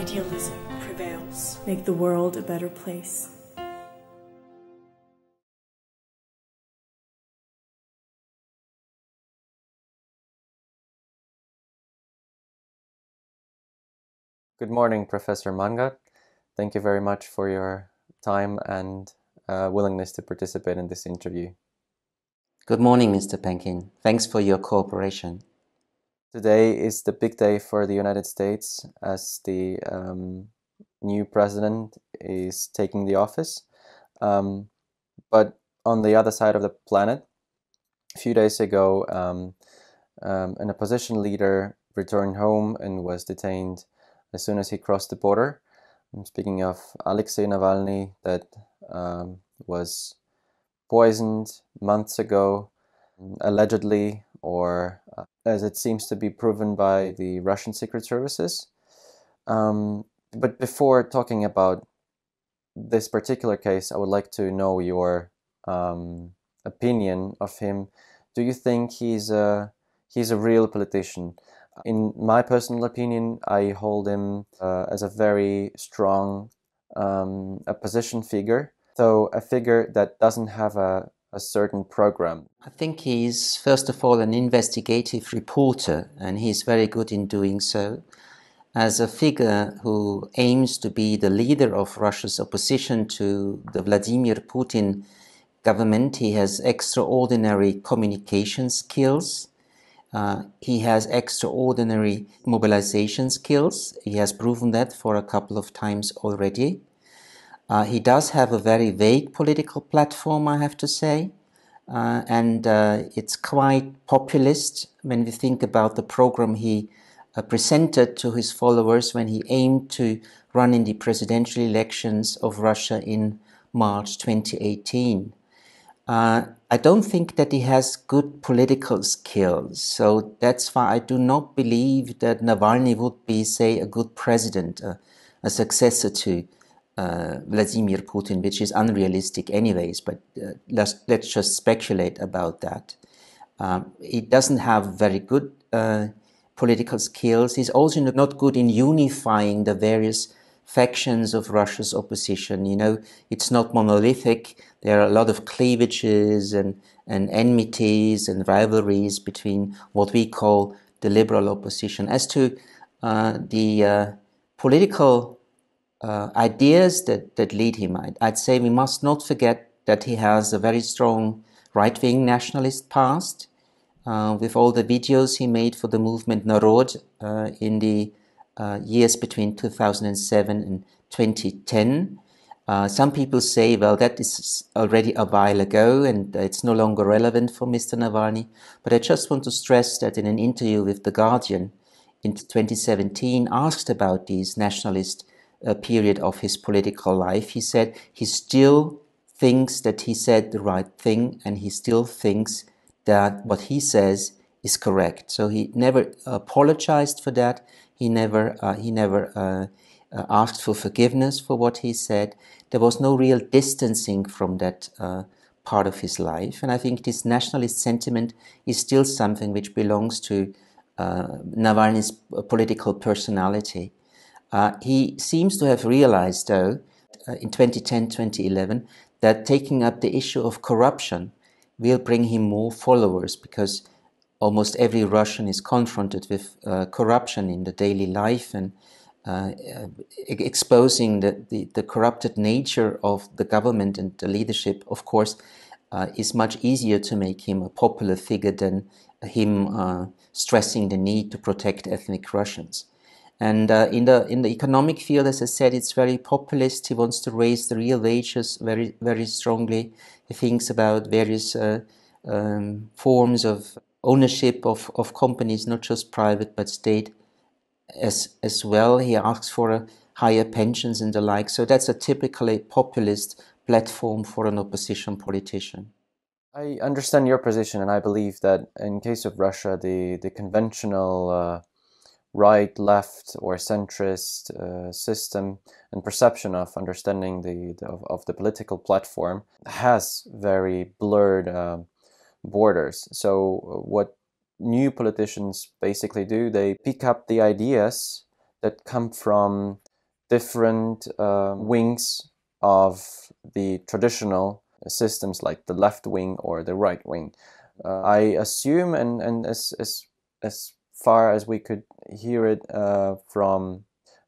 idealism prevails. Make the world a better place. Good morning, Professor Mangott. Thank you very much for your time and willingness to participate in this interview. Good morning, Mr. Penkin. Thanks for your cooperation. Today is the big day for the United States as the new president is taking the office. But on the other side of the planet, a few days ago, an opposition leader returned home and was detained as soon as he crossed the border. I'm speaking of Alexei Navalny, that was poisoned months ago, allegedly, or as it seems to be proven by the Russian secret services. But before talking about this particular case, I would like to know your opinion of him. Do you think he's a real politician? In my personal opinion, I hold him as a very strong opposition figure, though a figure that doesn't have a certain program. I think he's, first of all, an investigative reporter, and he's very good in doing so. As a figure who aims to be the leader of Russia's opposition to the Vladimir Putin government, he has extraordinary communication skills. He has extraordinary mobilization skills. He has proven that for a couple of times already. He does have a very vague political platform, I have to say, and it's quite populist when we think about the program he presented to his followers when he aimed to run in the presidential elections of Russia in March 2018. I don't think that he has good political skills, so that's why I do not believe that Navalny would be, say, a good president, a successor to Vladimir Putin, which is unrealistic anyways, but let's just speculate about that. He doesn't have very good political skills. He's also not good in unifying the various factions of Russia's opposition. You know, it's not monolithic. There are a lot of cleavages and enmities and rivalries between what we call the liberal opposition. As to the political ideas that lead him, I'd say we must not forget that he has a very strong right-wing nationalist past, with all the videos he made for the movement Narod in the years between 2007 and 2010. Some people say, well, that is already a while ago and it's no longer relevant for Mr. Navalny. But I just want to stress that in an interview with The Guardian in 2017, asked about this nationalist period of his political life, he said he still thinks that he said the right thing and he still thinks that what he says is correct. So he never apologized for that. He never asked for forgiveness for what he said. There was no real distancing from that part of his life. And I think this nationalist sentiment is still something which belongs to Navalny's political personality. He seems to have realized, though, in 2010-2011, that taking up the issue of corruption will bring him more followers, because almost every Russian is confronted with corruption in the daily life, and exposing the corrupted nature of the government and the leadership, of course, is much easier to make him a popular figure than him stressing the need to protect ethnic Russians. And in the economic field, as I said, it's very populist. He wants to raise the real wages very, very strongly. He thinks about various forms of ownership of companies, not just private but state as well. He asks for higher pensions and the like. So that's a typically populist platform for an opposition politician. I understand your position, and I believe that in case of Russia, the conventional right, left, or centrist system and perception of understanding of the political platform has very blurred borders. So what new politicians basically do, they pick up the ideas that come from different wings of the traditional systems, like the left wing or the right wing. I assume, and as far as we could hear it from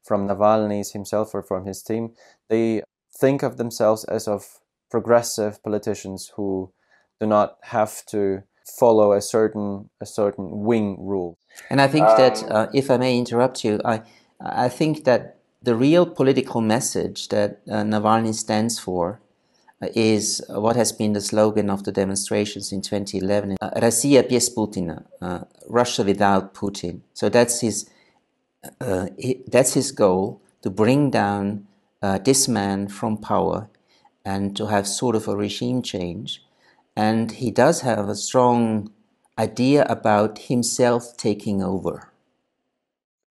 Navalny's himself or from his team, they think of themselves as of progressive politicians who do not have to follow a certain wing rule. And I think that, if I may interrupt you, I think that the real political message that Navalny stands for is what has been the slogan of the demonstrations in 2011, Россия без Putina, Russia without Putin. So that's his goal, to bring down this man from power and to have sort of a regime change. And he does have a strong idea about himself taking over.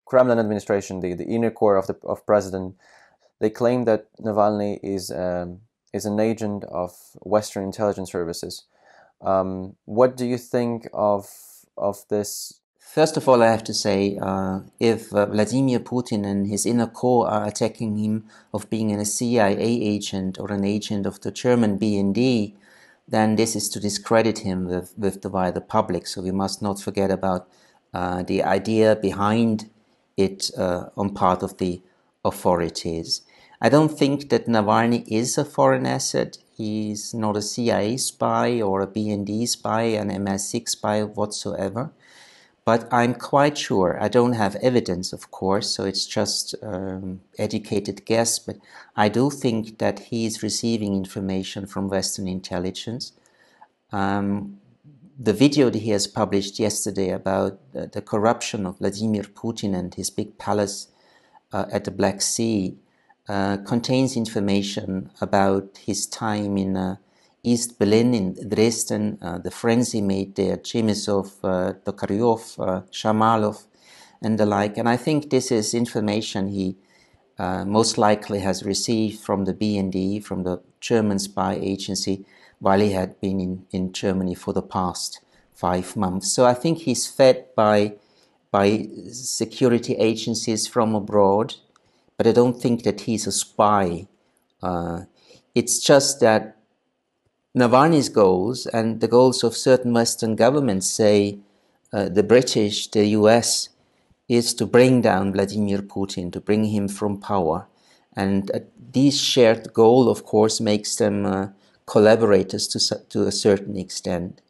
Kremlin administration, the inner core of president, they claim that Navalny is an agent of Western intelligence services. What do you think of this? First of all, I have to say, if Vladimir Putin and his inner core are attacking him of being a CIA agent or an agent of the German BND, then this is to discredit him with the wider public. So we must not forget about the idea behind it on part of the authorities. I don't think that Navalny is a foreign asset. He's not a CIA spy or a BND spy, an MI6 spy whatsoever. But I'm quite sure, I don't have evidence, of course, so it's just educated guess, but I do think that he is receiving information from Western intelligence. The video that he has published yesterday about the corruption of Vladimir Putin and his big palace at the Black Sea contains information about his time in East Berlin, in Dresden, the friends he made there, Chemisov, Tokaryov, Shamalov, and the like. And I think this is information he most likely has received from the BND, from the German spy agency, while he had been in Germany for the past 5 months. So I think he's fed by security agencies from abroad, but I don't think that he's a spy. It's just that Navalny's goals and the goals of certain Western governments, say the British, the US, is to bring down Vladimir Putin, to bring him from power. And this shared goal, of course, makes them collaborators to a certain extent.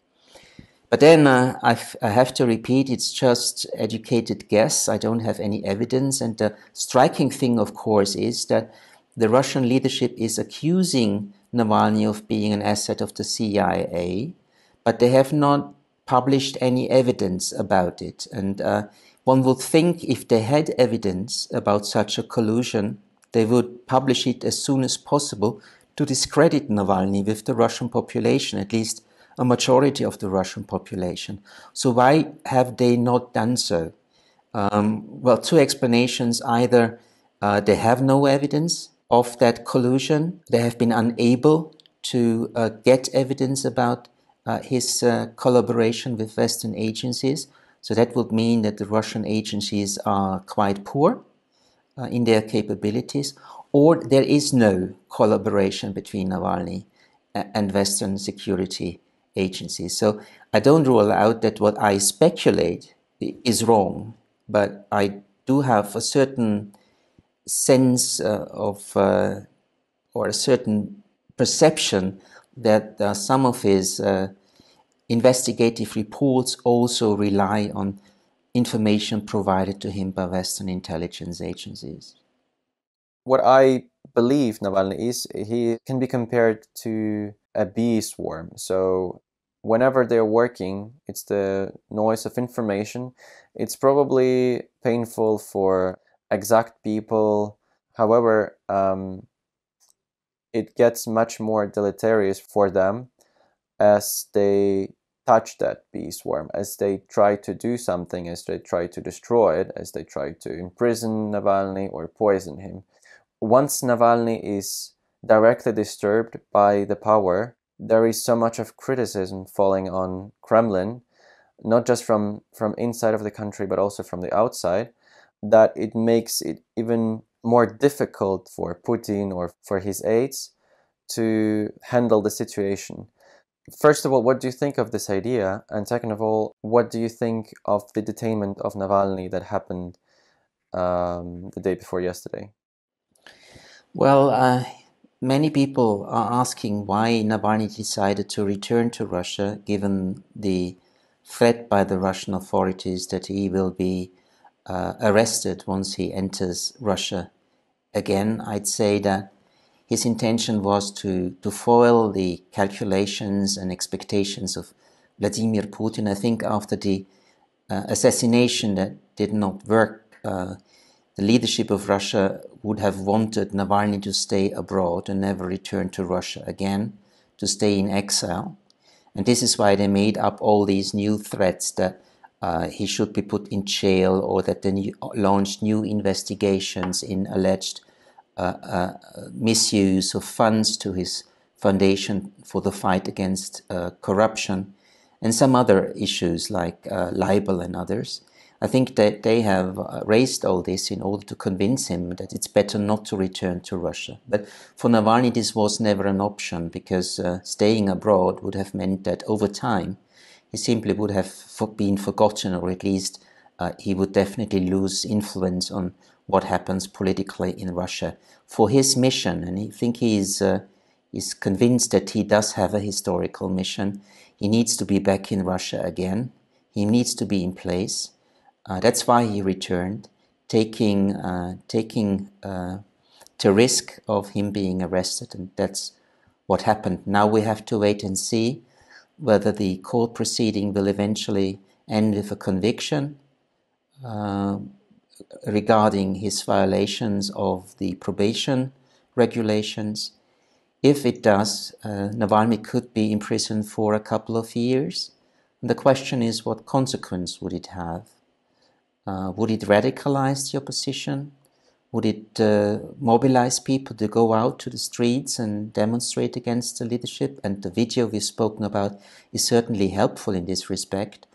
But then I have to repeat, it's just educated guess. I don't have any evidence. And the striking thing, of course, is that the Russian leadership is accusing Navalny of being an asset of the CIA, but they have not published any evidence about it. And one would think if they had evidence about such a collusion, they would publish it as soon as possible to discredit Navalny with the Russian population, at least a majority of the Russian population. So why have they not done so? Well, two explanations. Either they have no evidence of that collusion, they have been unable to get evidence about his collaboration with Western agencies. So that would mean that the Russian agencies are quite poor in their capabilities, or there is no collaboration between Navalny and Western security agencies. So I don't rule out that what I speculate is wrong, but I do have a certain sense or a certain perception that some of his investigative reports also rely on information provided to him by Western intelligence agencies. What I believe Navalny is, he can be compared to a bee swarm. So whenever they're working, it's the noise of information. It's probably painful for exact people. However, it gets much more deleterious for them as they touch that bee swarm, as they try to do something, as they try to destroy it, as they try to imprison Navalny or poison him. Once Navalny is directly disturbed by the power, there is so much of criticism falling on Kremlin, not just from inside of the country, but also from the outside, that it makes it even more difficult for Putin or for his aides to handle the situation. First of all, what do you think of this idea? And second of all, what do you think of the detainment of Navalny that happened the day before yesterday? Well, many people are asking why Navalny decided to return to Russia, given the threat by the Russian authorities that he will be arrested once he enters Russia again. I'd say that his intention was to foil the calculations and expectations of Vladimir Putin. I think after the assassination that did not work, the leadership of Russia would have wanted Navalny to stay abroad and never return to Russia again, to stay in exile. And this is why they made up all these new threats that he should be put in jail, or that they launched new investigations in alleged misuse of funds to his foundation for the fight against corruption, and some other issues like libel and others. I think that they have raised all this in order to convince him that it's better not to return to Russia. But for Navalny, this was never an option, because staying abroad would have meant that over time he simply would have been forgotten, or at least he would definitely lose influence on what happens politically in Russia. For his mission, and I think he's convinced that he does have a historical mission, he needs to be back in Russia again. He needs to be in place. That's why he returned, taking the risk of him being arrested, and that's what happened. Now we have to wait and see whether the court proceeding will eventually end with a conviction regarding his violations of the probation regulations. If it does, Navalny could be imprisoned for a couple of years. And the question is, what consequence would it have? Would it radicalize the opposition? Would it mobilize people to go out to the streets and demonstrate against the leadership? And the video we've spoken about is certainly helpful in this respect.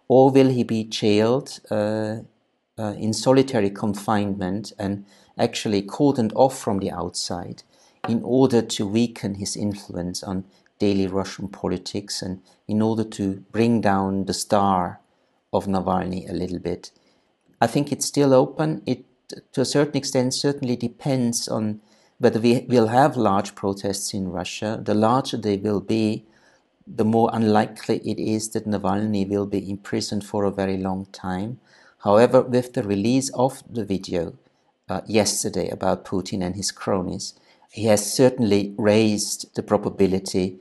Or will he be jailed in solitary confinement and actually cordoned off from the outside in order to weaken his influence on daily Russian politics and in order to bring down the star of Navalny a little bit? I think it's still open. It, to a certain extent, certainly depends on whether we will have large protests in Russia. The larger they will be, the more unlikely it is that Navalny will be imprisoned for a very long time. However, with the release of the video yesterday about Putin and his cronies, he has certainly raised the probability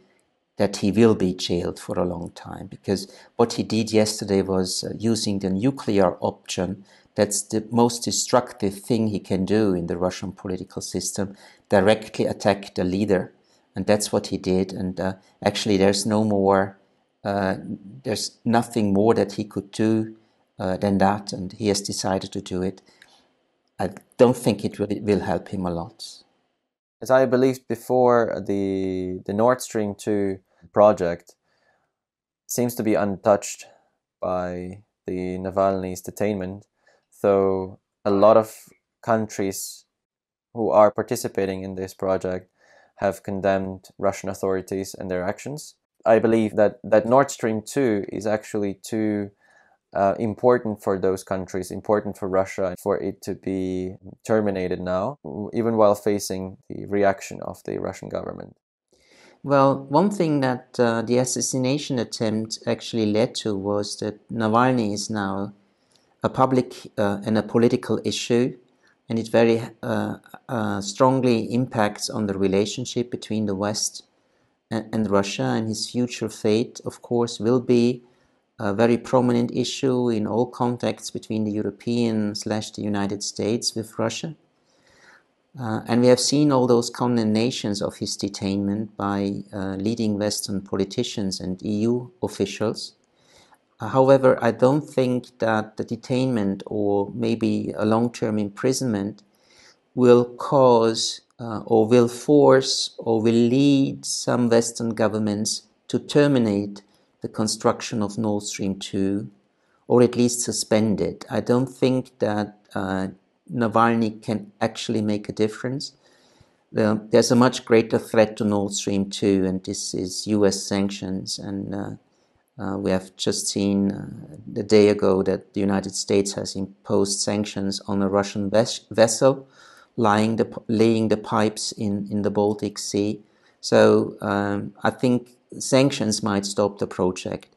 that he will be jailed for a long time, because what he did yesterday was using the nuclear option. That's the most destructive thing he can do in the Russian political system, directly attack the leader. And that's what he did. And actually there's no more, there's nothing more that he could do than that. And he has decided to do it. I don't think it will help him a lot. As I believed before, the Nord Stream 2 project seems to be untouched by the Navalny's detainment, though a lot of countries who are participating in this project have condemned Russian authorities and their actions. I believe that Nord Stream 2 is actually too important for those countries, important for Russia, for it to be terminated now, even while facing the reaction of the Russian government. Well, one thing that the assassination attempt actually led to was that Navalny is now a public and a political issue, and it very strongly impacts on the relationship between the West and Russia, and his future fate, of course, will be a very prominent issue in all contacts between the European/the United States with Russia. And we have seen all those condemnations of his detainment by leading Western politicians and EU officials. However, I don't think that the detainment or maybe a long-term imprisonment will cause or will force or will lead some Western governments to terminate the construction of Nord Stream 2, or at least suspend it. I don't think that Navalny can actually make a difference. There's a much greater threat to Nord Stream 2, and this is US sanctions. And we have just seen a day ago that the United States has imposed sanctions on a Russian vessel laying the pipes in the Baltic Sea. So I think sanctions might stop the project.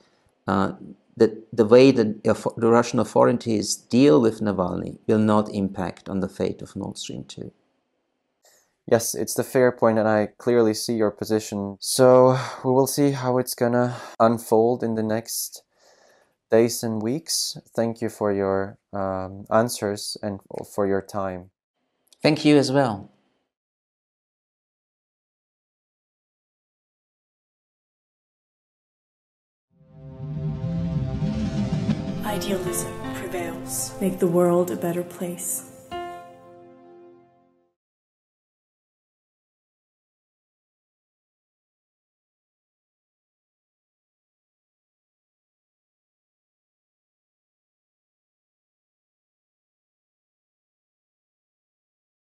The way that the Russian authorities deal with Navalny will not impact on the fate of Nord Stream 2. Yes, it's the fair point, and I clearly see your position. So we will see how it's gonna unfold in the next days and weeks. Thank you for your answers and for your time. Thank you as well. Idealism prevails. Make the world a better place.